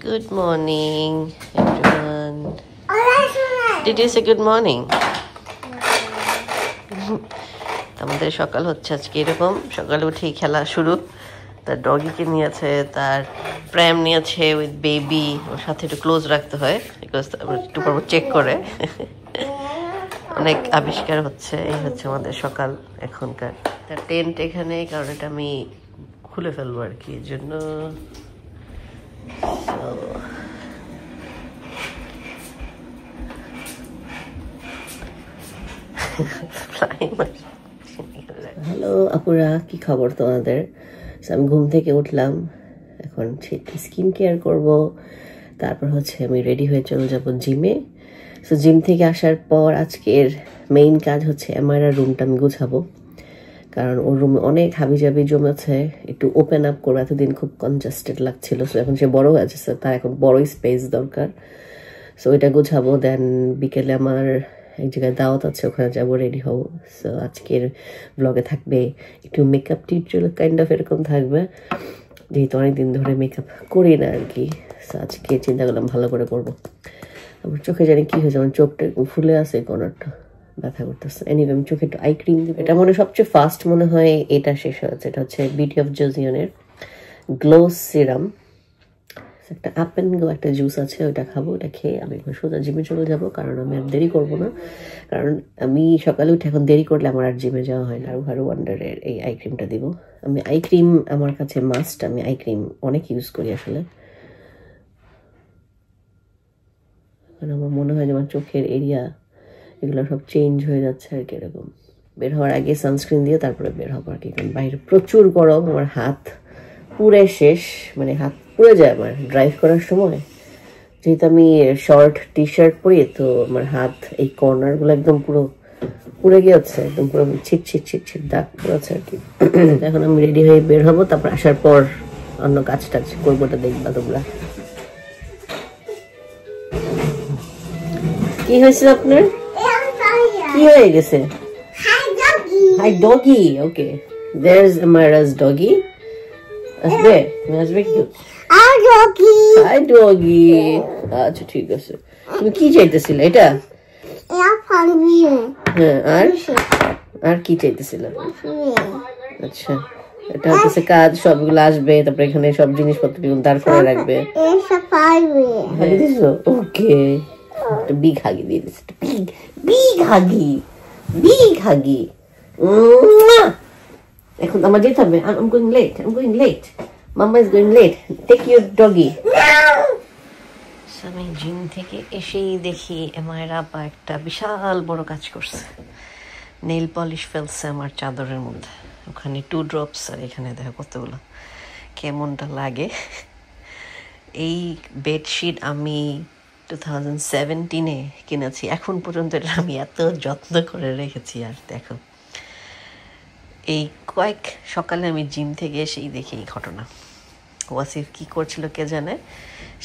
Good morning, everyone. Did you say good morning? আমাদের সকাল হচ্ছে আজকে এরকম সকালে উঠেই খেলা শুরু তার ডগিকে নিয়েছে তার প্র্যাম নিয়েছে উইথ বেবি ওর সাথে একটু ক্লোজ রাখতে হয় বিকজ একটু পর চেক করে অনেক আবিষ্কার হচ্ছে এই হচ্ছে আমাদের সকাল এখনকার তার টেন্ট এখানে কারণ এটা আমি খুলে ফেলবো আর কি এর জন্য হ্যালো আপুরা কি খবর তোমাদের আমি ঘুম থেকে উঠলাম এখন স্কিন কেয়ার করব তারপর হচ্ছে আমি রেডি হয়ে চলে যাব জিমে সো জিম থেকে আসার পর আজকের মেইন কাজ হচ্ছে এমআইআর রুমটা আমি গুছাবো কারণ ওর রুমে অনেক হাবিজাবি জমেছে একটু ওপেন আপ করবো এতদিন খুব কনজাস্টেড লাগছিল সো এখন সে বড় হয়ে যাচ্ছে তার এখন বড় স্পেস দরকার সো এটা গুছাবো দেন বিকেলে আমার এক জায়গায় দাওয়াত আছে ওখানে যাবো রেডি হবো সো আজকের ব্লগে থাকবে একটু মেকআপ টিউটোরিয়াল কাইন্ড অফ এরকম থাকবে যেহেতু অনেকদিন ধরে মেকআপ করি না আর কি সো আজকে চিন্তা করলাম ভালো করে করবো আমার চোখে জানি কি হয়েছে আমার চোখটা ফুলে আছে কর্নারটা ব্যথা করতেছে এনিওয়ে আমি চোখে একটু আই ক্রিম দিব এটা মনে সবচেয়ে ফার্স্ট মনে হয় এটা শেষ হয়েছে এটা হচ্ছে বিউটি অফ জোজিয়নের গ্লো সিরাম একটা আপ অ্যান্ড গো একটা জুস আছে ওটা খাবো ওটা খেয়ে আমি সোজা জিমে চলে যাবো কারণ আমি আর দেরি করবো না কারণ আমি সকালে উঠে এখন দেরি করলে আমার আর জিমে যাওয়া হয় না হারু ওয়ান্ডারের এই আই ক্রিমটা দিব আমি আই ক্রিম আমার কাছে মাস্ট আমি আই ক্রিম অনেক ইউজ করি আসলে কারণ আমার মনে হয় যে আমার চোখের এরিয়া এগুলো সব চেঞ্জ হয়ে যাচ্ছে আর কি এরকম বের হওয়ার আগে সানস্ক্রিন দিয়ে তারপরে বের হবো আর কি কারণ বাইরে প্রচুর গরম আমার হাত পুরে শেষ মানে হাত পুড়ে যায় আমার ড্রাইভ করার সময় যেহেতু আমি শর্ট টি শার্ট পরি তো আমার হাত এই কর্নার গুলো একদম পুরো পুড়ে গিয়েছে একদম পুরো ছিট ছিট ছিট ছিট দাগ পড়েছে আর কি এখন আমি রেডি হয়ে বের হবো তারপর আসার পর অন্য কাজ টাজ করবো ওটা দেখবা তোমরা কি হয়েছে আপনার কি হয়ে গেছে হাই ডগি ওকে there's Amara's doggy আসবে তুমি আসবে কি হাই ডগি আচ্ছা ঠিক আছে তুমি কি চাইতেছিলে এটা হ্যাঁ আর কি চাইতেছিলে আচ্ছা এটা হচ্ছে কাজ সবগুলো আসবে তারপরে এখানে সব জিনিসপত্র দাঁড় করে রাখবে ওকে বিগ হাগি দিয়ে দিচ্ছে বিগ হাগি এখন আমার যেতে হবে I'm going late Mama is going late take your doggy আমি জিম থেকে এসেই দেখি এমআইআর আপা একটা বিশাল বড় কাজ করছে নেল পলিশ ফেলছে আমার চাদরের মধ্যে ওখানে 2 ড্রপস আর এখানে দেখো কতগুলো কেমনটা লাগে এই বেডশিট আমি 2017-এ কিনেছি এখন পর্যন্ত এটা আমি এত যত্ন করে রেখেছি আর দেখো এই কয়েক সকালে আমি জিম থেকে এসেই দেখি এই ঘটনা ওয়াসিফ কি করছিল কে জানে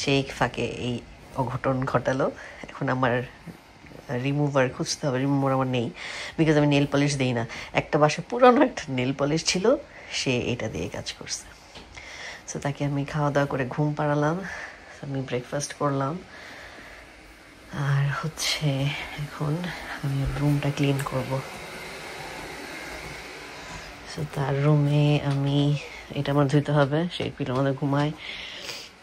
সেই ফাঁকে এই অঘটন ঘটালো এখন আমার রিমুভার খুঁজতে হবে রিমুভার আমার নেই বিকজ আমি নেল পলিশ দিই না একটা বাসায় পুরনো একটা নেল পলিশ ছিল সে এটা দিয়ে কাজ করছে সো তাকে আমি খাওয়া দাওয়া করে ঘুম পাড়ালাম আমি ব্রেকফাস্ট করলাম আর হচ্ছে এখন আমি রুমটা ক্লিন করব সো তার রুমে আমি এটা আমার ধুইতে হবে সেই পিলো আমাদের ঘুমায়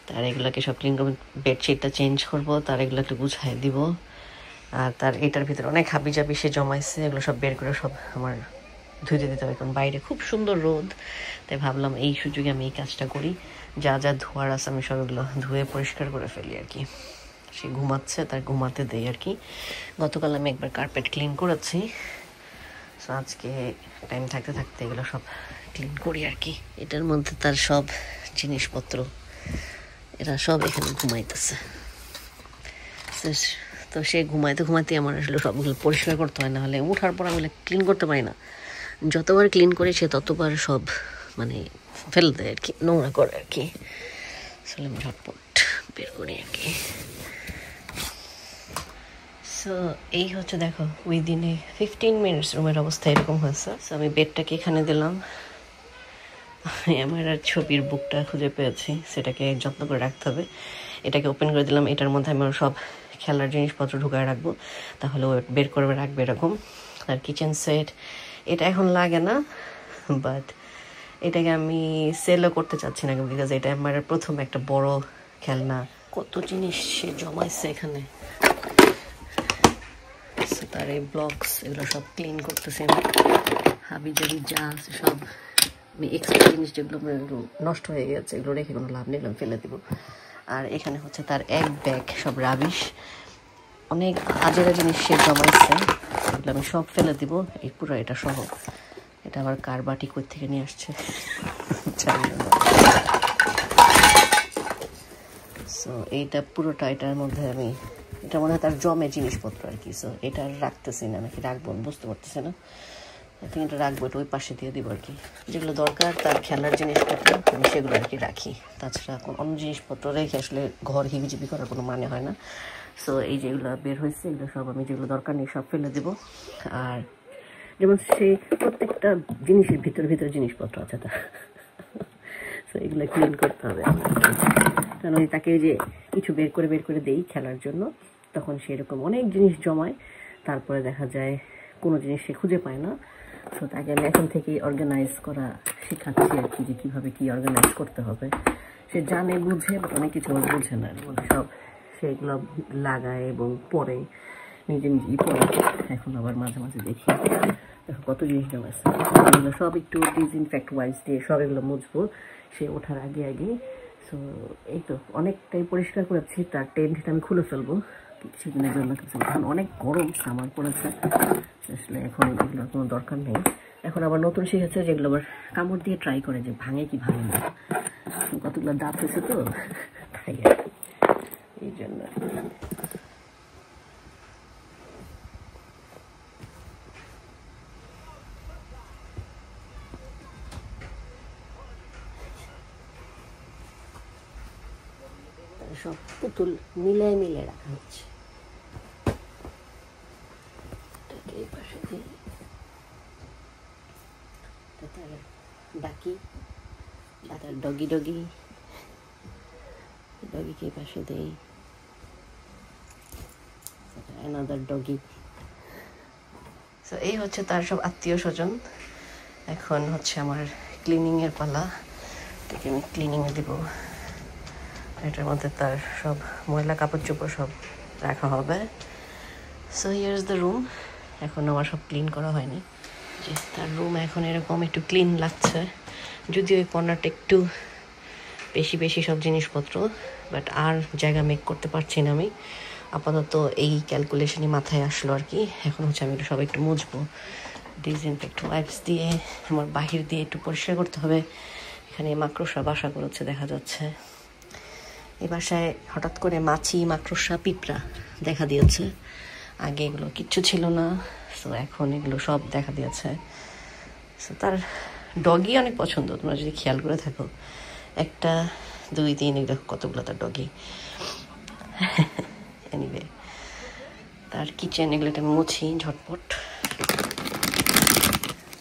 তার এগুলোকে সব ক্লিন করবো বেডশিটটা চেঞ্জ করবো তার এগুলো একটু গুছাই দিব আর তার এটার ভিতরে অনেক হাবিজাবি সে জমাইছে এগুলো সব বের করে সব আমার ধুইতে দিতে হবে কারণ বাইরে খুব সুন্দর রোদ তাই ভাবলাম এই সুযোগে আমি এই কাজটা করি যা যা ধোয়ার আছে আমি সব এগুলো ধুয়ে পরিষ্কার করে ফেলি আর কি সে ঘুমাচ্ছে তার ঘুমাতে দেই আর কি গতকাল আমি একবার কার্পেট ক্লিন করেছি সো আজকে টাইম থাকতে থাকতে এগুলো সব ক্লিন করি আর কি এটার মধ্যে তার সব জিনিসপত্র এরা সব এখানে ঘুমাইতেছে তো সে ঘুমাইতে আমার আসলে সবগুলো পরিষ্কার করতে হয় না হলে উঠার পর আমি ক্লিন করতে পারি না যতবার ক্লিন করি সে ততবার সব মানে ফেলে দেয় আর কি নোংরা করে আর কি আসলে আমি ঝটপট বের করি আর কি সো এই হচ্ছে দেখো উইদিনে 15 মিনিটস রুমের অবস্থা এরকম হয়েছে সো আমি বেডটাকে এখানে দিলাম আমার আর ছবির বুকটা খুঁজে পেয়েছি, সেটাকে যত্ন করে রাখতে হবে। এটাকে ওপেন করে দিলাম, এটার মধ্যে আমি সব খেলার জিনিসপত্র ঢুকায় রাখবো, তাহলে ও বের করবে রাখবে এরকম। আর কিচেন সেট এটা এখন লাগে না, বাট এটাকে আমি সেলও করতে চাচ্ছি না, বিকজ এটা আমার প্রথম একটা বড় খেলনা। কত জিনিস সে জমাইছে এখানে। তার এই ব্লকস এগুলো সব ক্লিন করতেছে, হাবি জাবি যা আছে সব। আমি এক্সট্রা জিনিস যেগুলো নষ্ট হয়ে গেছে এগুলো রেখে কোনো লাভ নেই, ফেলে দিব। আর এখানে হচ্ছে তার এক ব্যাগ সব রাবিশ, অনেক আজেরা জিনিস সে জমাইছে, এগুলো আমি সব ফেলে দিব, এই পুরো এটা সহ। এটা আবার কার বাটি কই থেকে নিয়ে আসছে সো এইটা পুরোটা এটার মধ্যে আমি, এটার মধ্যে তার জমে জিনিসপত্র আর কি। সো এটা রাখতেছি না, নাকি রাখবো বুঝতে পারতেছি না। আই এটা রাখবো, এটা ওই পাশে দিয়ে দিব আর কি। যেগুলো দরকার তার খেলার জিনিসপত্র আমি সেগুলো আর কি রাখি, তাছাড়া অন্য জিনিসপত্র রেখে আসলে ঘর হিবিজিবি করার কোনো মানে হয় না। সো এই যেগুলো বের হয়েছে এগুলো সব আমি যেগুলো দরকার নেই সব ফেলে দেবো। আর যেমন সে প্রত্যেকটা জিনিসের ভিতরে জিনিসপত্র আছে তার, সো এগুলো ক্লিন করতে হবে আমার, কারণ তাকে যে কিছু বের করে দেই খেলার জন্য, তখন সেরকম অনেক জিনিস জমায়, তারপরে দেখা যায় কোনো জিনিস সে খুঁজে পায় না। সো তাকে আমি এখন থেকেই অর্গানাইজ করা শেখাচ্ছি আর কি, যে কীভাবে কী অর্গানাইজ করতে হবে। সে জানে বুঝে, বাট অনেক কিছু বুঝে না, মানে সব সেগুলো লাগায় এবং পরে নিজেই পরে। এখন আবার মাঝে মাঝে দেখি দেখো কত জিনিস জমাইছে, এগুলো সব একটু ডিসইনফেক্ট ওয়াইজ দিয়ে সব এগুলো মুছবো সে ওঠার আগে। সো এই তো অনেকটাই পরিষ্কার করেছি, তার টেন্টটা আমি খুলে ফেলবো কিছুদিনের জন্য, এখন অনেক গরম সামার পড়েছে, আসলে এখন এগুলোর কোনো দরকার নেই। এখন আবার নতুন শিখেছে যেগুলো আবার কামড় দিয়ে ট্রাই করে যে ভাঙে কি ভাঙে না, কতগুলো দাঁত হয়েছে তো তাই এই জন্য। সব পুতুল মিলে রাখা হচ্ছে, এই পাশে দিয়ে ডাকি দাদার ডগিকে পাশে দেই, অ্যানাদার ডগি। সো এই হচ্ছে তার সব আত্মীয় স্বজন। এখন হচ্ছে আমার ক্লিনিংয়ের পালা, থেকে আমি ক্লিনিংয়ে দিব। এটার মধ্যে তার সব ময়লা কাপড় চোপড় সব রাখা হবে। So here is the room. এখন আমার সব ক্লিন করা হয়নি, যে তার রুম এখন এরকম একটু ক্লিন লাগছে, যদিও ওই কর্নারটা একটু বেশি সব জিনিসপত্র, বাট আর জায়গা মেক করতে পারছি না আমি আপাতত। এই ক্যালকুলেশনই মাথায় আসলো আর কি। এখন হচ্ছে আমি সব একটু মুছবো ডিসইনফেক্ট ওয়াইপস দিয়ে, আমার বাহির দিয়ে একটু পরিষ্কার করতে হবে। এখানে মাকড়সা বাসা করেছে দেখা যাচ্ছে, এই বাসায় হঠাৎ করে মাকড়সা পিঁপড়া দেখা দিয়েছে, আগে এগুলো কিচ্ছু ছিল না। সো এখন এগুলো সব দেখা দিয়েছে। সো তার ডগি অনেক পছন্দ, তোমরা যদি খেয়াল করে থাকো, 1 2 3 দেখো কতগুলো তার ডগি। এনিওয়ে তার কিচেন এগুলো একটা মুছি ঝটপট।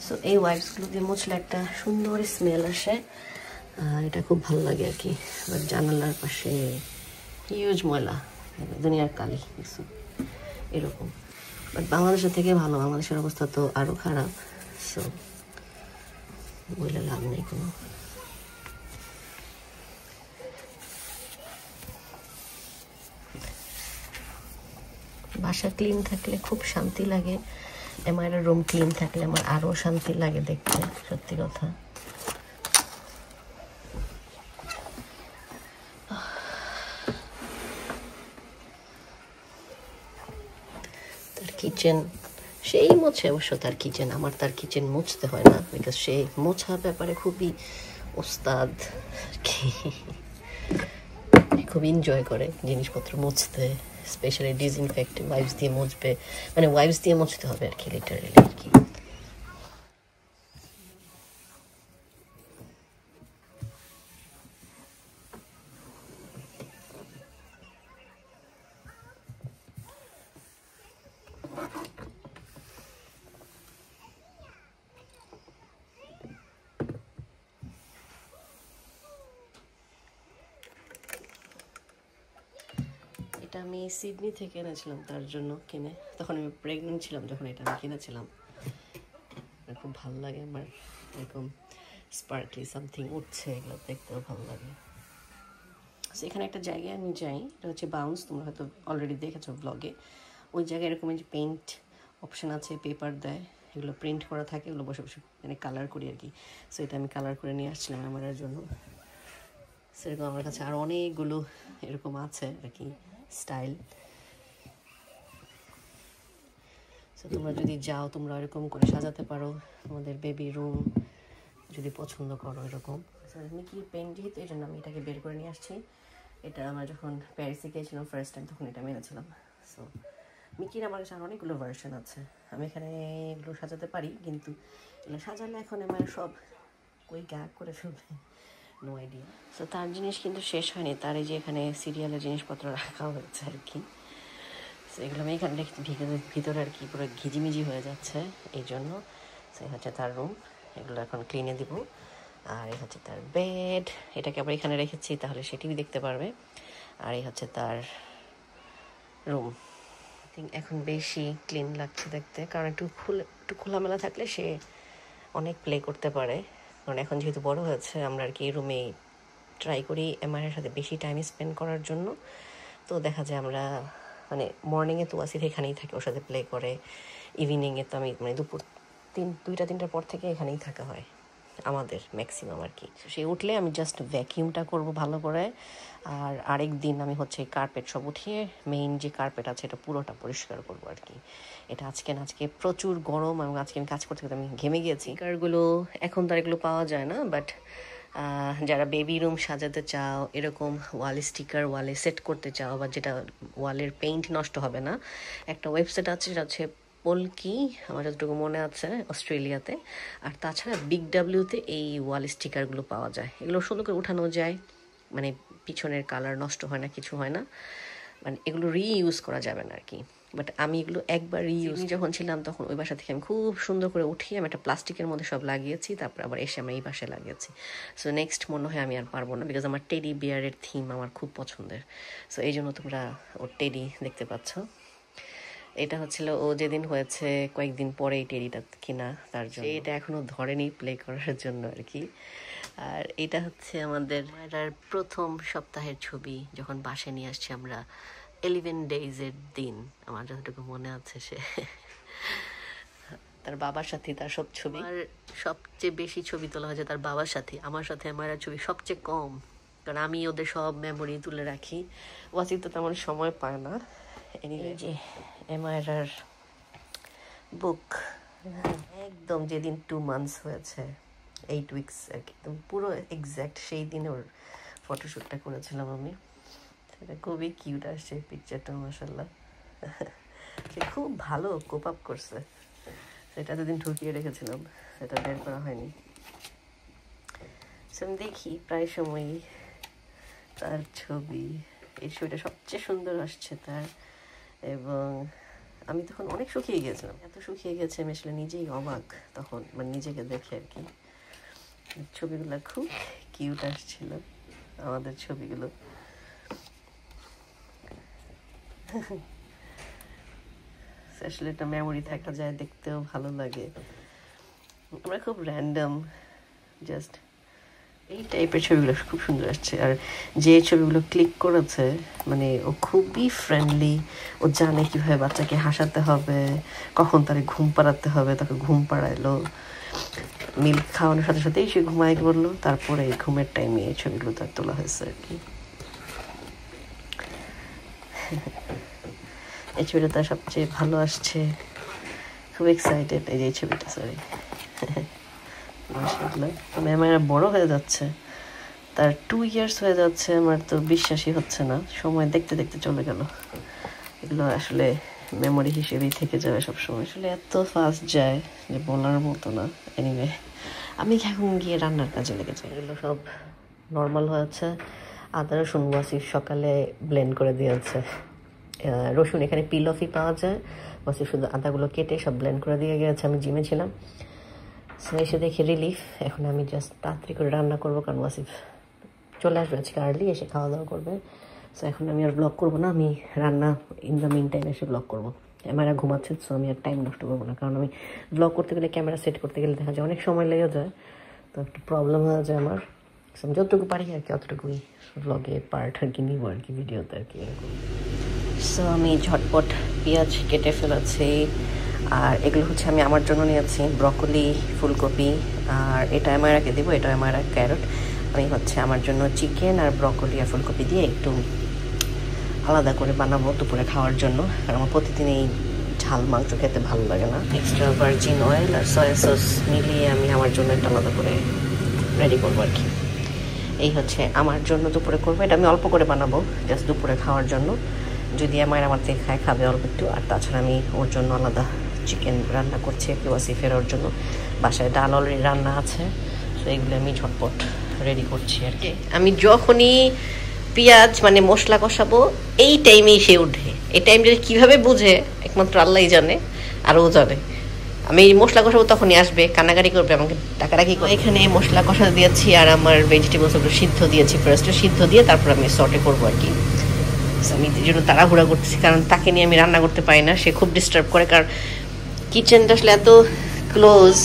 সো এই ওয়াইপসগুলো দিয়ে মুছলে একটা সুন্দর স্মেল আসে, এটা খুব ভালো লাগে আর কি। আবার জানালার পাশে হিউজ ময়লা, দুনিয়ার কালি এরকম। বাট বাংলাদেশের থেকে ভালো, বাংলাদেশের অবস্থা তো আরও খারাপ। সো বলে লাভ নেই কোনো। বাসা ক্লিন থাকলে খুব শান্তি লাগে, আমার রুম ক্লিন থাকলে আমার আরও শান্তি লাগে দেখতে, সত্যি কথা। তার কিচেন সেই মোছে অবশ্য, তার কিচেন, আমার তার কিচেন মুছতে হয় না, বিকজ সে মোছা ব্যাপারে খুবই ওস্তাদ, খুব এনজয় করে জিনিসপত্র মুছতে, স্পেশালি ডিসইনফেক্ট ওয়াইপস দিয়ে মুছবে, মানে ওয়াইপস দিয়ে মুছতে হবে আর কি, লিটারালি আর কি। এটা আমি সিডনি থেকে এনেছিলাম তার জন্য কিনে, তখন আমি প্রেগনেন্ট ছিলাম যখন এটা আমি কিনেছিলাম। খুব ভালো লাগে আমার, এরকম স্পার্কলি সামথিং উঠছে, এগুলো দেখতেও ভালো লাগে। এখানে একটা জায়গায় আমি যাই, এটা হচ্ছে বাউন্স, তোমরা হয়তো অলরেডি দেখেছো ব্লগে। ওই জায়গায় এরকম যে পেইন্ট অপশান আছে, পেপার দেয়, এগুলো প্রিন্ট করা থাকে, এগুলো বসে বসে মানে কালার করি আর কি। সো এটা আমি কালার করে নিয়ে আসছিলাম আমার জন্য। সেরকম আমার কাছে আর অনেকগুলো এরকম আছে আর কি স্টাইল। সো তোমরা যদি যাও, তোমরা এরকম করে সাজাতে পারো তোমাদের বেবি রুম যদি পছন্দ করো এরকম। মিকির পেন যেহেতু, এই জন্য আমি এটাকে বের করে নিয়ে আসছি। এটা আমার যখন প্যারিসে গিয়েছিলাম ফার্স্ট টাইম, তখন এটা মেনেছিলাম। সো মিকির আমার কাছে আর অনেকগুলো ভার্সন আছে, আমি এখানে এগুলো সাজাতে পারি, কিন্তু এগুলো সাজালে এখন আমার সব কই গ্যাগ করে ফেলবে, নো আইডিয়া। সো তার জিনিস কিন্তু শেষ হয়নি, তার এই যে এখানে সিরিয়ালের জিনিসপত্র রাখা হয়েছে আর কি। সো এগুলো আমি এখানে ভিতরে আর কি পুরো ঘিজিমিজি হয়ে যাচ্ছে, এই জন্য। সেই হচ্ছে তার রুম, এগুলো এখন ক্লিনে দিব। আর এই হচ্ছে তার বেড, এটাকে আবার এখানে রেখেছি, তাহলে সেটিও দেখতে পারবে। আর এই হচ্ছে তার রুম। আই থিঙ্ক এখন বেশি ক্লিন লাগছে দেখতে, কারণ একটু খোলামেলা থাকলে সে অনেক প্লে করতে পারে। কারণ এখন যেহেতু বড় হয়েছে, আমরা আর কি এই রুমে ট্রাই করি এমআইয়ের সাথে বেশি টাইম স্পেন্ড করার জন্য। তো দেখা যায় আমরা মানে মর্নিংয়ে তো আসি এখানেই থাকে, ওর সাথে প্লে করে। ইভিনিংয়ে তো আমি মানে দুপুর 2টা-3টার পর থেকে এখানেই থাকা হয় আমাদের ম্যাক্সিমাম আর কি। সে উঠলে আমি জাস্ট ভ্যাকিউমটা করব ভালো করে। আর আরেক দিন আমি হচ্ছে এই কার্পেট সব উঠিয়ে মেইন যে কার্পেট আছে এটা পুরোটা পরিষ্কার করবো আর কি। এটা আজকে প্রচুর গরম, এবং আজকে আমি কাজ করতে করতে আমি ঘেমে গিয়েছি। কারগুলো এখন তো আর এগুলো পাওয়া যায় না, বাট যারা বেবি রুম সাজাতে চাও, এরকম ওয়াল স্টিকার ওয়ালে সেট করতে চাও, বা যেটা ওয়ালের পেইন্ট নষ্ট হবে না, একটা ওয়েবসাইট আছে, সেটা হচ্ছে পোলকি, আমার যতটুকু মনে আছে, অস্ট্রেলিয়াতে। আর তাছাড়া বিগ ডাব্লিউতে এই ওয়াল স্টিকারগুলো পাওয়া যায়, এগুলো সুন্দর করে উঠানো যায়, মানে পিছনের কালার নষ্ট হয় না, কিছু হয় না, মানে এগুলো রিইউজ করা যাবে না আর কি। বাট আমি এগুলো একবার রিইউজ যখন ছিলাম, তখন ওই বাসা থেকে আমি খুব সুন্দর করে উঠিয়ে আমি একটা প্লাস্টিকের মধ্যে সব লাগিয়েছি, তারপর আবার এসে আমি এই বাসায় লাগিয়েছি। সো নেক্সট মনে হয় আমি আর পারবো না, বিকজ আমার টেডি বিয়ারের থিম আমার খুব পছন্দের। সো এই জন্য তোমরা ওর টেডি দেখতে পাচ্ছ। এটা হচ্ছিল ও যেদিন হয়েছে কয়েকদিন পরে এই টেডিটা কিনা, তার জন্য এটা এখনো ধরেনি প্লে করার জন্য আর কি। আর এটা হচ্ছে আমাদের প্রথম সপ্তাহের ছবি, যখন বাসায় নিয়ে আসছি আমরা 11 ডেজের দিন, আমার যতটুকু মনে আছে। সে তার বাবার সাথে তার সব ছবি, আর সবচেয়ে বেশি ছবি তোলা হয়েছে তার বাবার সাথে, আমার সাথে আমার ছবি সবচেয়ে কম, কারণ আমি ওদের সব মেমোরি তুলে রাখি, ওয়াসিফ তো তেমন সময় পায় না। এনিওয়ে, যে এমআইআর বুক, একদম যেদিন 2 months হয়েছে, 8 weeks আর কি, একদম পুরো এক্স্যাক্ট সেই দিন ওর ফটোশ্যুটটা করেছিলাম আমি। সেটা খুবই কিউট আসছে পিকচারটা, মাশাআল্লাহ। সে খুব ভালো কোপ আপ করছে, সেটা দুদিন ঢুকিয়ে রেখেছিলাম, সেটা বের করা হয়নি। আমি দেখি প্রায় সময়ই তার ছবি, এই ছবিটা সবচেয়ে সুন্দর আসছে তার। এবং আমি তখন অনেক শুকিয়ে গিয়েছিলাম, এত শুকিয়ে গেছে আমি আসলে নিজেই অবাক তখন, মানে নিজেকে দেখে আর কি। ছবিগুলো খুব কিউট আসছিল, আমাদের ছবিগুলো। আসলে একটা মেমোরি থাকা যায়, দেখতেও ভালো লাগে। আমরা খুব র্যান্ডম জাস্ট এই টাইপের ছবিগুলো খুব সুন্দর আসছে। আর যে ছবিগুলো ক্লিক করেছে, মানে ও খুবই ফ্রেন্ডলি, ও জানে কীভাবে বাচ্চাকে হাসাতে হবে, কখন তারে ঘুম পাড়াতে হবে, তাকে ঘুম পাড়াইলো, মিল্ক খাওয়ানোর সাথে সাথেই সে ঘুমাই পড়লো, তারপরে এই ঘুমের টাইমে এই ছবিগুলো তার তোলা হয়েছে আর কি। এই ছবিটা তার সবচেয়ে ভালো আসছে, খুব এক্সাইটেড এই যে এই ছবিটা। সরি, মাশাআল্লাহ। আমার বড় হয়ে যাচ্ছে, তার 2 years হয়ে যাচ্ছে, আমার তো বিশ্বাসই হচ্ছে না, সময় দেখতে দেখতে চলে গেল। এগুলো আসলে মেমোরি হিসেবেই থেকে যাবে সবসময়, আসলে এত ফাস্ট যায় যে বলার মতো না। এনিওয়ে, আমি এখন গিয়ে রান্নার কাজে লেগে যাই। এগুলো সব নর্মাল হয়েছে, আদা রসুন ওয়াসিফ সকালে ব্লেন্ড করে দিয়েছে। রসুন এখানে পিল অফই পাওয়া যায়, ওয়াসিফ শুধু আদাগুলো কেটে সব ব্লেন্ড করে দিয়ে গেছে। আমি জিমে ছিলাম, এসে দেখি রিলিফ। এখন আমি জাস্ট তাড়াতাড়ি করে রান্না করবো, কারণ ওয়াসিফ চলে আসবে আজকে আর্লি, এসে খাওয়া দাওয়া করবে। সো এখন আমি আর ব্লগ করবো না, আমি রান্না ইন দ্য মিন টাইম এসে ব্লগ করবো। ক্যামেরা ঘুমাচ্ছে, সো আমি আর টাইম নষ্ট করবো না, কারণ আমি ব্লগ করতে গেলে ক্যামেরা সেট করতে গেলে দেখা যায় অনেক সময় লেগে যায়, তো একটু প্রবলেম হয়ে যায় আমার। আমি যতটুকু পারি আর কি অতটুকুই ব্লগে পার্ট আর কি নিব আর কি, ভিডিওতে আর কি এরকম। সো আমি ঝটপট পেঁয়াজ কেটে ফেলেছি, আর এগুলো হচ্ছে আমি আমার জন্য নিয়েছি ব্রকলি, ফুলকপি, আর এটা আমারাকে দেবো, এটা আমার ক্যারট। আমি হচ্ছে আমার জন্য চিকেন আর ব্রকলি আর ফুলকপি দিয়ে একটু আলাদা করে বানাবো দুপুরে খাওয়ার জন্য, কারণ আমার প্রতিদিন এই ঝাল মাংস খেতে ভালো লাগে না। এক্সট্রা ভার্জিন অয়েল আর সয়া সস মিলিয়ে আমি আমার জন্য একটা আলাদা করে রেডি করবো আর কি। এই হচ্ছে আমার জন্য দুপুরে করবো, এটা আমি অল্প করে বানাবো জাস্ট দুপুরে খাওয়ার জন্য। যদি আমার থেকে খাবে অল্প একটু, আর তাছাড়া আমি ওর জন্য আলাদা চিকেন রান্না করছি একটু ওয়াসিফের ওর জন্য। বাসায় ডাল অলরেডি রান্না আছে, তো এগুলো আমি ঝটপট রেডি করছি আর কি। আমি যখনই পেঁয়াজ মানে মশলা কষাবো এই টাইমেই সে উঠে, এই টাইম যদি কীভাবে বুঝে একমাত্র আল্লাহই জানে, আর ও জানে। আমি মশলা কষাবো তখনই আসবে, কান্নাকাটি করবে, আমাকে ডাকাডাকি করে। এখানে মশলা কষা দিয়েছি আর আমার ভেজিটেবলসগুলো সিদ্ধ দিয়েছি, ফার্স্টে সিদ্ধ দিয়ে তারপর আমি সর্টে করবো আর কি। আমি এই জন্য তাড়াহুড়া করতেছি, কারণ তাকে নিয়ে আমি রান্না করতে পারি না, সে খুব ডিস্টার্ব করে। কারণ কিচেনটা আসলে এত ক্লোজ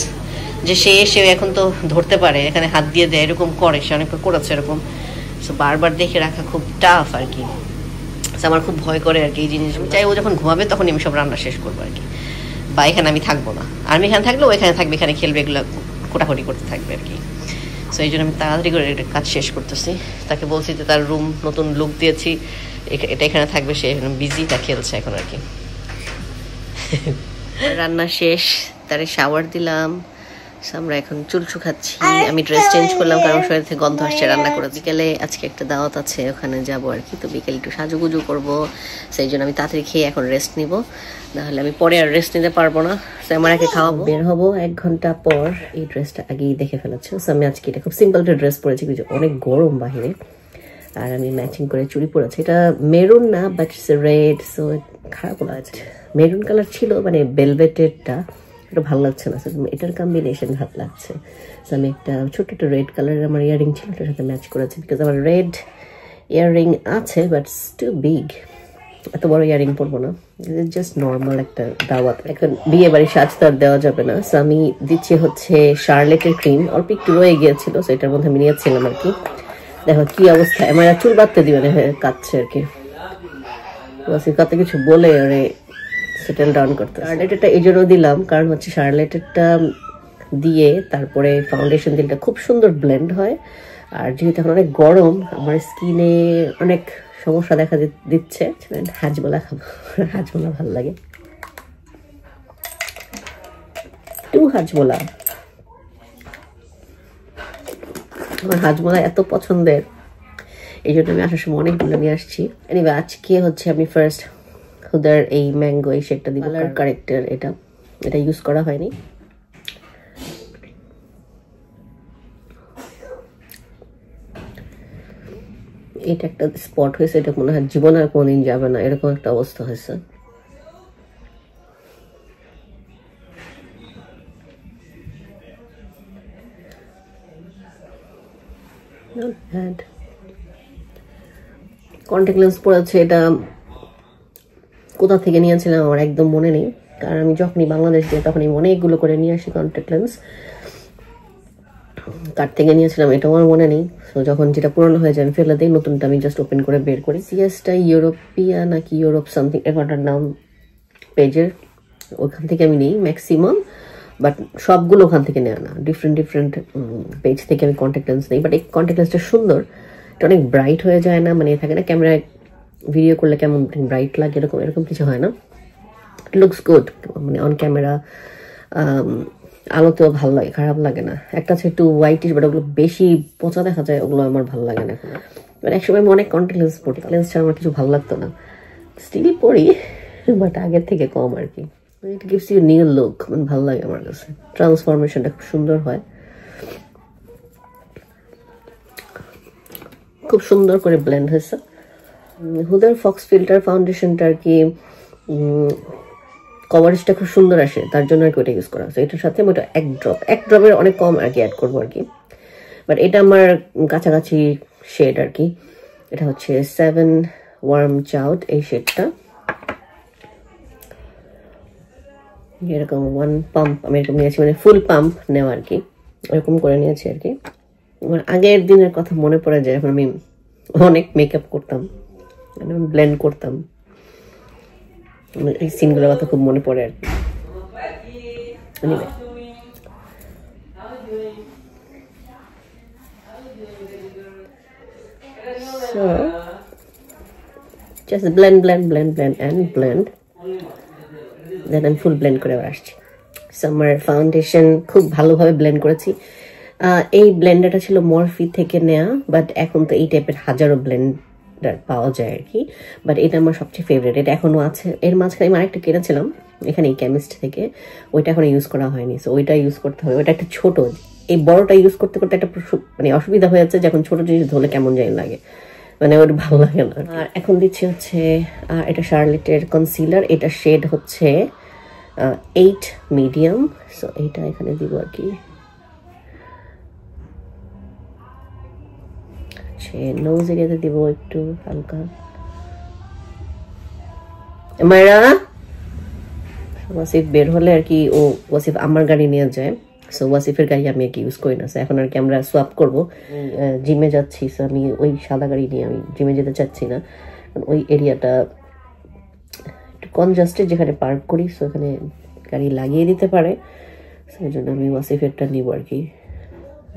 যে সে এসে এখন তো ধরতে পারে, এখানে হাত দিয়ে দেয়, এরকম করে, সে অনেকবার করেছে এরকম। সো বারবার দেখে রাখা খুব টাফ আর কি, আমার খুব ভয় করে আর কি এই জিনিস। চাই ও যখন ঘুমাবে তখন আমি সব রান্না শেষ করবো আর কি, বা এখানে আমি থাকবো না, আর আমি এখানে থাকলেও এখানে থাকবে, এখানে খেলবে, এগুলো কোটাকুটি করতে থাকবে আর কি। সো এই জন্য আমি তাড়াতাড়ি করে কাজ শেষ করতেছি। তাকে বলছি যে তার রুম নতুন লুক দিয়েছি, এটা এখানে থাকবে, সে বিজি, তা খেলছে এখন আর কি। রান্না শেষ, তারে শাওয়ার দিলাম, আমরা এখন চুল শুকাচ্ছি। আমি ড্রেস চেঞ্জ করলাম কারণ শরীর থেকে গন্ধ আসছে রান্না করে। বিকেলে আজকে একটা দাওয়াত আছে, ওখানে যাবো আর কি, তো বিকেলে একটু সাজুগুজু করবো, সেই জন্য আমি তাড়াতাড়ি খেয়ে এখন রেস্ট নিব, নাহলে আমি পরে আর রেস্ট নিতে পারবো না। তো আমার আগে খাওয়াবো, বের হবো 1 ঘন্টা পর। এই ড্রেসটা আগেই দেখে ফেলেছে, আমি আজকে এটা খুব সিম্পল একটা ড্রেস পরেছি, অনেক গরম বাহিরে, আর আমি ম্যাচিং করে চুড়ি পরেছি। এটা মেরুন না, বাট রেড, সো খারাপ লাগছে। মেরুন কালার ছিল মানে ভেলভেটেডটা, এটা ভালো লাগছে না, এটার কম্বিনেশন ভালো লাগছে। আমি একটা ছোট একটা রেড কালারের আমার ইয়ারিং ছিল, এটার সাথে ম্যাচ করেছি, বিকজ আমার রেড ইয়ারিং আছে বাট টু বিগ, এত বড় ইয়ারিং পরবো না, জাস্ট নর্মাল একটা দাওয়াত। এখন বিয়ে বাড়ির সাজ তো আর দেওয়া যাবে না, সো আমি দিচ্ছি হচ্ছে শার্লেটের ক্রিম, অল্প একটু রয়ে গিয়েছিল, সো এটার মধ্যে আমি নিয়েছিলাম আর কি। দেখো কি অবস্থা, আমার চুল বাঁধতে দিবে না, কাটছে আর কি, কত কিছু বলে ওরে সেটেল ডাউন করতে। শার্লেটেরটা এই জন্য দিলাম কারণ হচ্ছে শার্লেটেরটা দিয়ে তারপরে ফাউন্ডেশন দিলটা খুব সুন্দর ব্লেন্ড হয়, আর যেহেতু এখন অনেক গরম আমার স্কিনে অনেক সমস্যা দেখা দিচ্ছে। হাজমোলা খাবো, হাজমোলা ভালো লাগে, হাজমোলা আমার হাজমোলা এত পছন্দের, এই জন্য আমি আসার সময় অনেকগুলো নিয়ে আসছি। এনিওয়ে আজকে হচ্ছে আমি ফার্স্ট হুদার এই ম্যাঙ্গো এই শেডটা দিব, কালার কারেক্টর, এটা ইউজ করা হয়নি। এটা একটা স্পট হয়েছে, এটা মনে হয় জীবন আর কোনদিন যাবে না, এরকম একটা অবস্থা হয়েছে। কন্টাক্ট লেন্স পড়েছে, এটা কোথা থেকে নিয়েছিলাম আমার একদম মনে নেই, কারণ আমি যখনই বাংলাদেশ যাই তখনই অনেকগুলো করে নিয়ে আসি কন্টাক্ট লেন্স, কার থেকে নিয়েছিলাম এটাও আমার মনে নেই। সো যখন যেটা পুরনো হয়ে যায় আমি ফেলে দিই, নতুনটা আমি জাস্ট ওপেন করে বের করি। সিএসটা ইউরোপিয়া নাকি ইউরোপ সামথিং এখানটার নাম পেজের, ওখান থেকে আমি নিই ম্যাক্সিমাম, বাট সবগুলো ওখান থেকে নেওয়া না, ডিফারেন্ট পেজ থেকে আমি কন্টাক্ট লেন্স নিই। বাট এই কন্টাক্ট লেন্সটা সুন্দর, এটা অনেক ব্রাইট হয়ে যায় না, মানে থাকে না ক্যামেরায় ভিডিও করলে কেমন ব্রাইট লাগে, এরকম কিছু হয় না, ইট লুকস গুড, মানে অন ক্যামেরা আলোতেও ভালো লাগে, খারাপ লাগে না। একটা আছে একটু হোয়াইটিশ, বাট ওগুলো বেশি পচা দেখা যায়, ওগুলো আমার ভালো লাগে না এখন। মানে একসময় আমি অনেক কন্টাক্ট লেন্স পড়ি, লেন্স ছাড়া আমার কিছু ভালো লাগতো না, স্টিলই পড়ি বাট আগের থেকে কম আর কি। It gives you new look, মানে ভালো লাগে আমার কাছে, ট্রান্সফরমেশনটা খুব সুন্দর হয়, খুব সুন্দর করে ব্লেন্ড হয়েছে। হুদার ফক্স ফিল্টার ফাউন্ডেশনটা আর কি কভারেজটা খুব সুন্দর আসে, তার জন্য আর কি ওটা ইউজ করা হচ্ছে। এটার সাথে আমি ওটা এক ড্রপের অনেক কম আর কি অ্যাড করবো আর কি, বাট এটা আমার কাছাকাছি শেড আর কি। এটা হচ্ছে ওয়ার্ম চাউট এই শেডটা, এরকম 1 পাম্প আমি এরকম নিয়েছি, মানে ফুল পাম্প নেওয়া আর কি, এরকম করে নিয়েছি আর কি। আমার আগের দিনের কথা মনে পড়ে যায়, এখন আমি অনেক মেকআপ করতাম, মানে ব্লেন্ড করতাম, এই সিনগুলোর কথা খুব মনে পড়ে আর কি। So just blend and blend, then আমি ফুল ব্লেন্ড করে আসছি। সামার ফাউন্ডেশন খুব ভালোভাবে ব্লেন্ড করেছি। এই ব্লেন্ডারটা ছিল মরফি থেকে নেওয়া, বাট এখন তো এই টাইপের হাজারো ব্লেন্ডার পাওয়া যায় আর কি, বাট এটা আমার সবচেয়ে ফেভারিট, এটা এখনো আছে। এর মাঝখানে আমি আরেকটা কিনেছিলাম এখানে এই কেমিস্ট থেকে, ওইটা এখন ইউজ করা হয়নি, সো ওইটা ইউজ করতে হবে। ওইটা একটা ছোট, এই বড়টা ইউজ করতে করতে একটা মানে অসুবিধা হয়ে যাচ্ছে, যখন ছোট জিনিস ধরলে কেমন জানি লাগে, মানে ওর ভালো লাগে না। আর এখন দিচ্ছি হচ্ছে এটা শার্লেটের কনসিলার, এটা শেড হচ্ছে 8 মিডিয়াম, সো এইটা এখানে দিব আর কি। নোজ এরিয়াতে দিব একটু হালকা। মায়েরা ওয়াসিফ বের হলে আর কি, ও ওয়াসিফ আমার গাড়ি নিয়ে যায়, সো ওয়াসিফের গাড়ি আমি আর কি ইউজ করি না, এখন আর কি আমরা সোয়াপ করবো। জিমে যাচ্ছি, সো আমি ওই সাদা গাড়ি নিয়ে আমি জিমে যেতে চাচ্ছি না, কারণ ওই এরিয়াটা একটু কনজাস্টেড যেখানে পার্ক করি, সো এখানে গাড়ি লাগিয়ে দিতে পারে, সেই জন্য আমি ওয়াসিফেরটা নিব আর কি।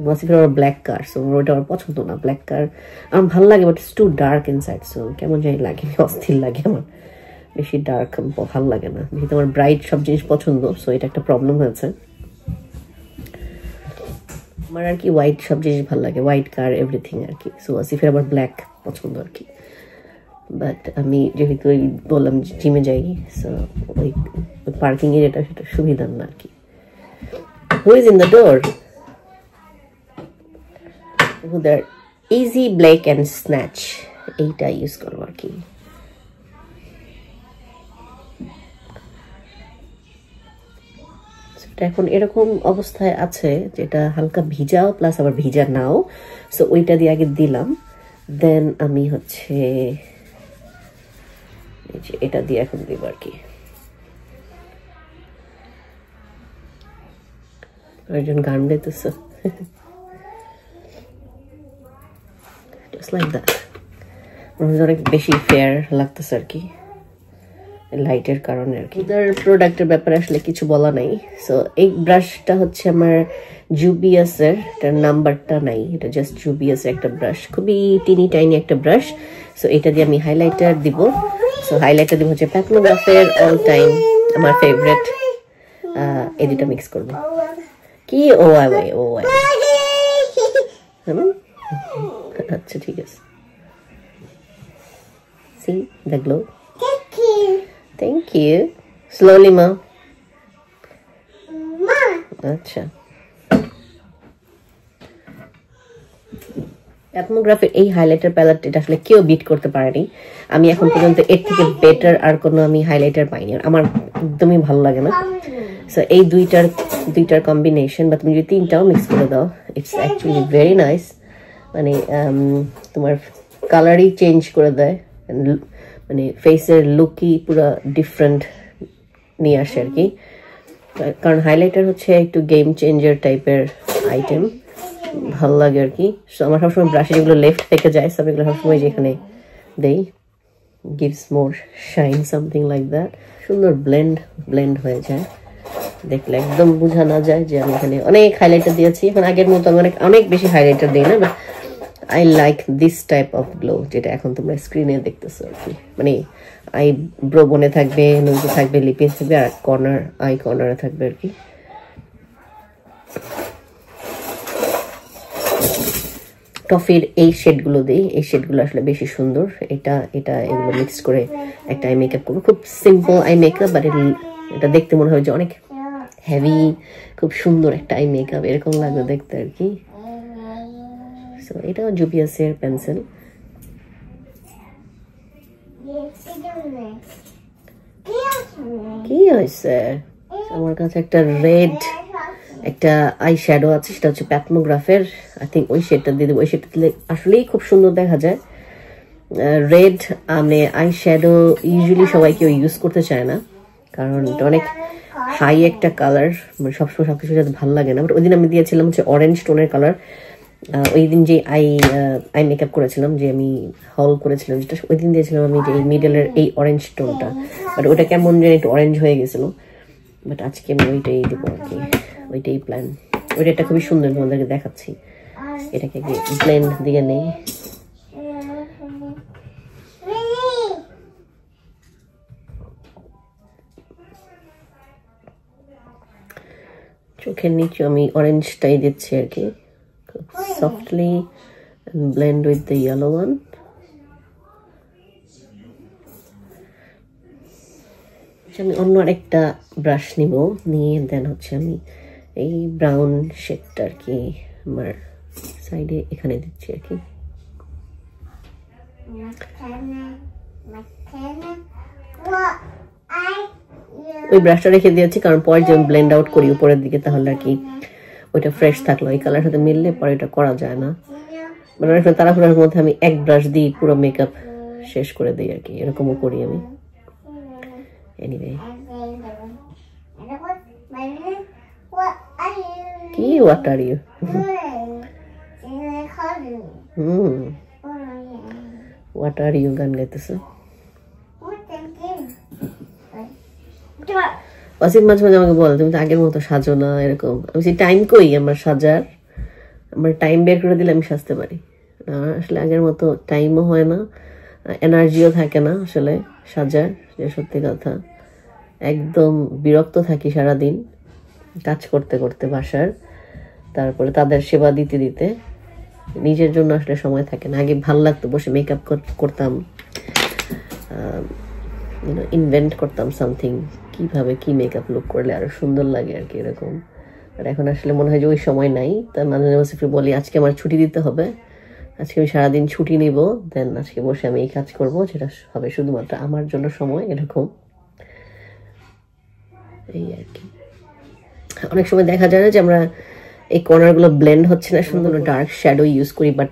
ওয়াসিফের আমার ব্ল্যাক কার, সো ওটা আমার পছন্দ না, ব্ল্যাক কার আমার ভালো লাগে, but it's too dark inside, so কেমন জানি লাগে, অস্থির লাগে আমার, বেশি ডার্ক ভালো লাগে না, যেহেতু আমার ব্রাইট সব জিনিস পছন্দ, সো এটা একটা প্রবলেম হয়েছে আমার আর কি। হোয়াইট সব জিনিস ভালো লাগে, হোয়াইট কার এভরিথিং আর কি, সো ওয়াসিফের আবার ব্ল্যাক পছন্দ আর কি। বাট আমি যেহেতু ওই বললাম জিমে যাই, সো ওই পার্কিং এরিয়াটা সেটা সুবিধা না আর কি। Who is in the door? There easy blake and snatch, এইটা ইউজ করবো আর কি। এখন এরকম অবস্থায় আছে যেটা হালকা ভিজাও প্লাস আবার ভিজা নাও, সো ওইটা দিয়ে আগে দিলাম, দেন আমি হচ্ছে এটা দিয়ে এখন দিব আর কি। একজন গান গাইতেছে, just like that, অনেক বেশি ফেয়ার লাগতেছে আর কি লাইটের কারণে আর কি। ওদের প্রোডাক্টের ব্যাপারে আসলে কিছু বলা নাই। সো এই ব্রাশটা হচ্ছে আমার জুবিয়াসের, এটার নাম্বারটা নাই, এটা জাস্ট জুবিয়াসের একটা ব্রাশ, খুবই টিনি টাইনি একটা ব্রাশ। সো এটা দিয়ে আমি হাইলাইটার দিব। সো হাইলাইটার দিব হচ্ছে প্যাকনোগ্রাফের অল টাইম আমার ফেভারিট, এই দুটা মিক্স করবো কি। ও আই ও আই, আচ্ছা ঠিক আছে। C the glow, thank you, slowly ma, আচ্ছা। প্যাথমোগ্রাফির এই হাইলাইটার প্যালেট, এটা আসলে কেউ বিট করতে পারেনি, আমি এখন পর্যন্ত এর থেকে বেটার আর কোনো আমি হাইলাইটার পাইনি, আমার একদমই ভালো লাগে না। সো এই দুইটার কম্বিনেশন, বা তুমি যদি তিনটাও মিক্স করে দাও, ইটস অ্যাকচুয়ালি ভেরি নাইস, মানে তোমার কালারই চেঞ্জ করে দেয়, মানে ফেসের লুকই পুরো ডিফারেন্ট নিয়ে আসে আর কি। কারণ হাইলাইটার হচ্ছে একটু গেম চেঞ্জার টাইপের আইটেম, ভালো লাগে আর কি। সো আমার সবসময় ব্রাশে যেগুলো লেফট থেকে যায়, সব এগুলো সবসময় যেখানে দেই, gives more shine something like that. সুন্দর ব্লেন্ড হয়ে যায়, দেখলে একদম বোঝা না যায় যে আমি এখানে অনেক হাইলাইটার দিয়েছি। এখন আগের মতো আমি অনেক বেশি হাইলাইটার দিই না, but I like this type of glow, যেটা এখন তোমরা স্ক্রিনে দেখতেছো আর কি। মানে আই ব্রো বনে থাকবে, নোজে থাকবে, লিপে থাকবে, আর কর্নার আই কর্নারে থাকবে আর কি। টফির এই শেডগুলো দিই, এই শেডগুলো আসলে বেশি সুন্দর। এগুলো মিক্স করে একটা আই মেকআপ করবো, খুব সিম্পল আই মেকআপ, বাট এটা দেখতে মনে হয় যে অনেক হেভি, খুব সুন্দর একটা আই মেকআপ এরকম লাগবে দেখতে আর কি। সো এটাও জুবিয়াসের পেন্সিল। কি হয়েছে? আমার কাছে একটা রেড একটা আই শ্যাডো আছে, সেটা হচ্ছে প্যাথমোগ্রাফের, আই থিঙ্ক ওই শেডটা দিয়ে দেবো। ওই শেডটা দিলে আসলেই খুব সুন্দর দেখা যায়, রেড মানে আই শ্যাডো ইউজুয়ালি সবাই কেউ ইউজ করতে চায় না, কারণ এটা অনেক হাই একটা কালার, মানে সবসময় সবকিছু যাতে ভালো লাগে না। বাট ওই দিন আমি দিয়েছিলাম হচ্ছে অরেঞ্জ টোনের কালার। ওই দিন যে আই মেকআপ করেছিলাম, যে আমি হল করেছিলাম যেটা, ওই দিন দিয়েছিলাম আমি যে এই মিডলের এই অরেঞ্জ টোনটা, বাট ওটা কেমন যেন একটু অরেঞ্জ হয়ে গেছিল। বাট আজকে আমি ওইটাই দেবো আর কি, ওইটাই প্ল্যান। ওইটা একটা খুবই সুন্দর, তোমাদেরকে দেখাচ্ছি। এটাকে ব্লেন্ড দিয়ে নেই। চোখের নিচে আমি অরেঞ্জটাই দিচ্ছি আর কি, softly blend with the yellow one. আমি অন্য আরেকটা ব্রাশ নিব, নিয়ে দেন হচ্ছে আমি এই ব্রাউন শেডটা আর কি আমার সাইডে এখানে দিচ্ছি আর কি। ওই ব্রাশটা রেখে দিয়েছি কারণ পরে যে ব্লেন্ড আউট করি উপরের দিকে, তাহলে আর কি ওইটা ফ্রেশ থাকলো। এই কালার সাথে মিললে পরে এটা করা যায় না, মানে অনেক তাড়াহুড়ার মধ্যে আমি এক ব্রাশ দিয়ে পুরো মেকআপ শেষ করে দিই আর কি, এরকমও করি আমি। এনিওয়ে, কি what are you? What are you গান গাইতেছে ওয়াসিম। মাঝে মাঝে আমাকে বলে তুমি তো আগের মতো সাজো না, এরকম। আমি সেই টাইম কই আমার সাজার, আমার টাইম বের করে দিলে আমি সাজতে পারি। আসলে আগের মতো টাইমও হয় না, এনার্জিও থাকে না আসলে সাজার, যে সত্যি কথা। একদম বিরক্ত থাকি সারাদিন কাজ করতে করতে বাসার, তারপরে তাদের সেবা দিতে দিতে নিজের জন্য আসলে সময় থাকে না। আগে ভাল লাগতো, বসে মেকআপ করতাম, ইনভেন্ট করতাম সামথিং, কিভাবে কি মেকআপ লুক করলে আরো সুন্দর লাগে আর কি, এরকম। আর এখন আসলে মনে হয় যে ওই সময় নাই। তার মাঝে মাঝে বলি আজকে আমার ছুটি দিতে হবে, আজকে আমি সারাদিন ছুটি নিব, দেন আজকে বসে আমি এই কাজ করব, যেটা হবে শুধুমাত্র আমার জন্য সময়, এরকম এই আর কি। অনেক সময় দেখা যায় না যে আমরা এই কর্নার গুলো ব্লেন্ড হচ্ছে না, সুন্দর ডার্ক শ্যাডো ইউজ করি, বাট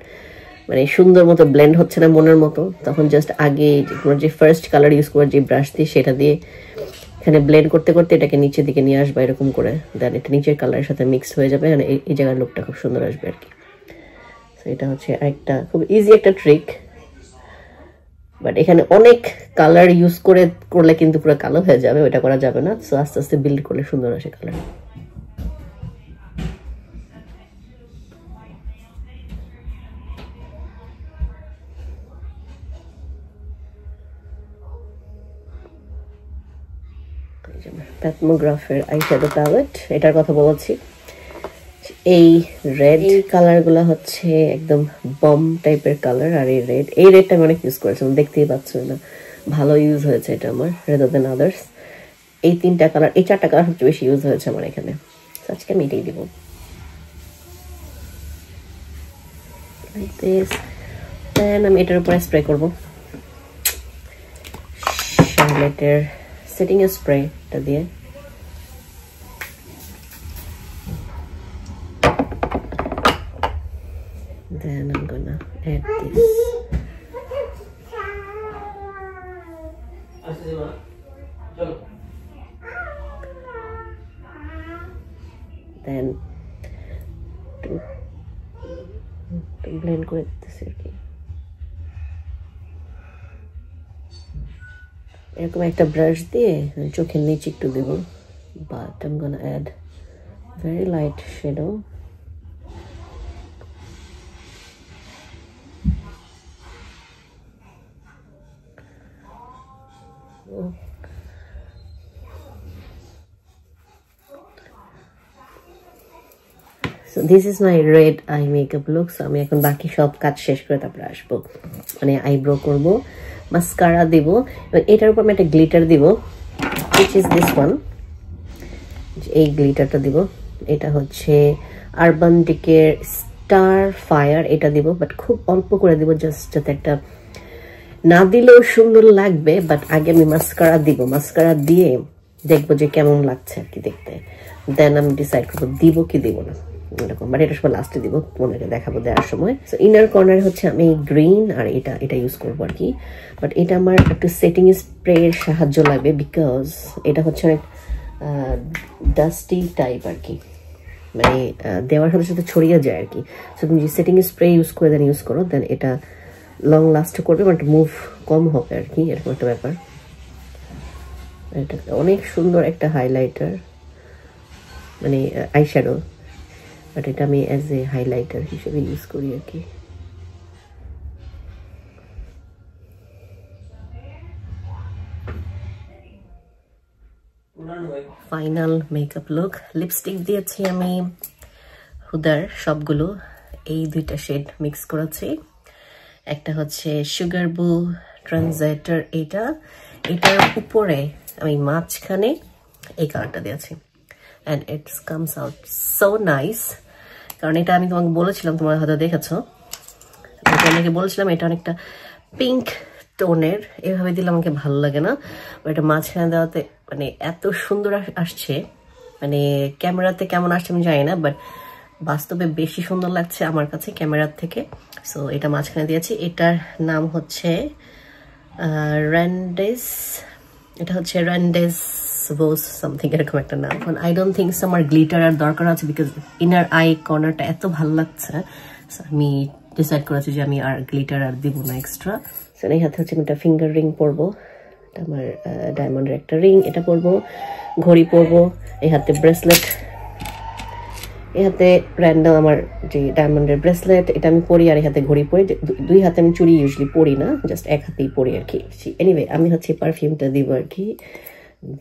মানে সুন্দর মতো ব্লেন্ড হচ্ছে না মনের মতো, তখন জাস্ট আগে যে ফার্স্ট কালার ইউজ করার যে ব্রাশ দিয়ে সেটা দিয়ে এখানে ব্লেন্ড করতে করতে এটাকে নিচের দিকে নিয়ে আসবে এরকম করে, দেন এটা নিচের কালারের সাথে মিক্সড হয়ে যাবে, মানে এই জায়গার লুকটা খুব সুন্দর আসবে আর কি। তো এটা হচ্ছে আরেকটা খুব ইজি একটা ট্রিক, বাট এখানে অনেক কালার ইউজ করলে কিন্তু পুরো কালো হয়ে যাবে, ওইটা করা যাবে না। সো আস্তে আস্তে বিল্ড করলে সুন্দর আসে কালার। প্যাথমোগ্রাফের আইশ্যাডো প্যালেট, এটার কথা বলছি। এই রেড কালার গুলা হচ্ছে একদম বম টাইপের কালার, আর এই রেডটা আমি অনেক ইউজ করেছি, দেখতেই পাচ্ছ না, ভালো ইউজ হয়েছে এটা আমার, রেদার দেন আদার্স। এই তিনটা কালার, এই চারটা কালার সবচেয়ে বেশি ইউজ হয়েছে আমার এখানে, আজকে আমি এটাই দিব। দেন আমি এটার উপরে স্প্রে করবো শার্লেটের সেটিং স্প্রেটা দিয়ে। Then I'm gonna add this. Then to blend করে দিতেছি আর কি। এরকম একটা ব্রাশ দিয়ে চোখের নিচে একটু দেব, but I'm gonna add very light shadow. So this is my red eye makeup look. So আমি এখন বাকি সব কাজ শেষ করে তারপরে আসবো, মানে আইব্রো করব, মাস্কারা দিব, এবং এটার উপর আমি একটা গ্লিটার দিব, which is this one. এই গ্লিটারটা দিব, এটা হচ্ছে আরবান ডিকের স্টার ফায়ার, এটা দিব, বাট খুব অল্প করে দিব, জাস্ট যাতে একটা না দিলেও সুন্দর লাগবে। বাট আগে আমি মাস্কারা দিব, মাস্কারা দিয়ে দেখবো যে কেমন লাগছে আর কি দেখতে, দেন আমি ডিসাইড করবো দিব কি দিব না। এরকম, বাট এটা সব লাস্টে দিব, ওনাকে দেখাবো দেওয়ার সময়। সো ইনার কর্নারে হচ্ছে আমি গ্রিন আর এটা ইউজ করবো আর কি, বাট এটা আমার একটু সেটিং স্প্রের সাহায্য লাগবে, বিকজ এটা হচ্ছে অনেক ডাস্টি টাইপ আর কি, মানে দেওয়ার সাথে সাথে ছড়িয়ে যায় আর কি। সো তুমি যে সেটিং স্প্রে ইউজ করে দেন ইউজ করো, দেন এটা লং লাস্ট করবে, বাট মুভ কম হবে আর কি, এরকম একটা ব্যাপার। এটা অনেক সুন্দর একটা হাইলাইটার, মানে আইশ্যাডো, বাট এটা আমি অ্যাজ এ হাইলাইটার হিসেবে ইউজ করি আর কি। ফাইনাল মেকআপ লুক, লিপস্টিক দিয়েছি আমি হুদার সবগুলো, এই দুইটা শেড মিক্স করেছি। একটা হচ্ছে সুগার বু ট্রানজিটার, এটার উপরে আমি মাঝখানে এই কালারটা দিয়েছি, and it's comes out so nice. কারণ এটা আমি তোমাকে বলেছিলাম, তোমার হয়তো দেখেছো, আমাকে বলেছিলাম এটা অনেকটা পিঙ্ক টোনের, এভাবে দিলে আমাকে ভালো লাগে না, এটা মাঝখানে দেওয়াতে মানে এত সুন্দর আসছে, মানে ক্যামেরাতে কেমন আসছে আমি জানি না, বাট বাস্তবে বেশি সুন্দর লাগছে আমার কাছে ক্যামেরার থেকে। সো এটা মাঝখানে দিয়েছি। এটার নাম হচ্ছে র্যান্ডেস, এটা হচ্ছে র্যান্ডেস বোস সামথিং এরকম একটা নাম। এখন আই ডোন্ট থিঙ্ক আমার গ্লিটার আর দরকার আছে, বিকজ ইনার আই কর্নারটা এত ভালো লাগছে, আমি ডিসাইড করেছি যে আমি আর গ্লিটার আর দিব না এক্সট্রা। এই হাতে হচ্ছে আমি একটা ফিঙ্গার রিং পরবো, এটা আমার ডায়মন্ডের একটা রিং, এটা পরবো, ঘড়ি পরবো, এই হাতে ব্রেসলেট, এই হাতে র্যান্ডম আমার যে ডায়মন্ডের ব্রেসলেট এটা আমি পরি, আর এই হাতে ঘড়ি পরি। দুই হাতে আমি চুড়ি ইউজুয়ালি পরি না, জাস্ট এক হাতেই পরি আর কি। এনিওয়ে আমি হচ্ছে পারফিউমটা দিব আর কি,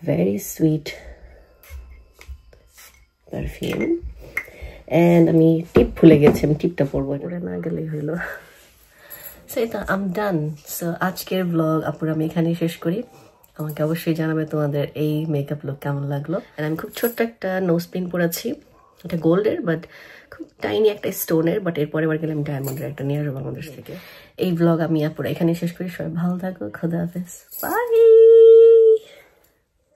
ভেরি সুইট পারফিউম। অ্যান্ড আমি টিপ ভুলে গেছি, আমি টিপটা পরবো, এটা না গেলেই হইলো। সো এটা আম ডান। সো আজকের ব্লগ আপুরা আমি এখানেই শেষ করি। আমাকে অবশ্যই জানাবে তোমাদের এই মেকআপ লুক কেমন লাগলো। আর আমি খুব ছোট্ট একটা নোজ পিন পরেছি, এটা গোল্ডের বাট খুব টাইনি একটা স্টোনের, বাট এরপরে আবার গেলে আমি ডায়মন্ডের একটা নিয়ে আসবো বাংলাদেশ থেকে। এই ব্লগ আমি আপুরা এখানেই শেষ করি। সবাই ভালো থাকো, খোদা হাফেজ, বাই।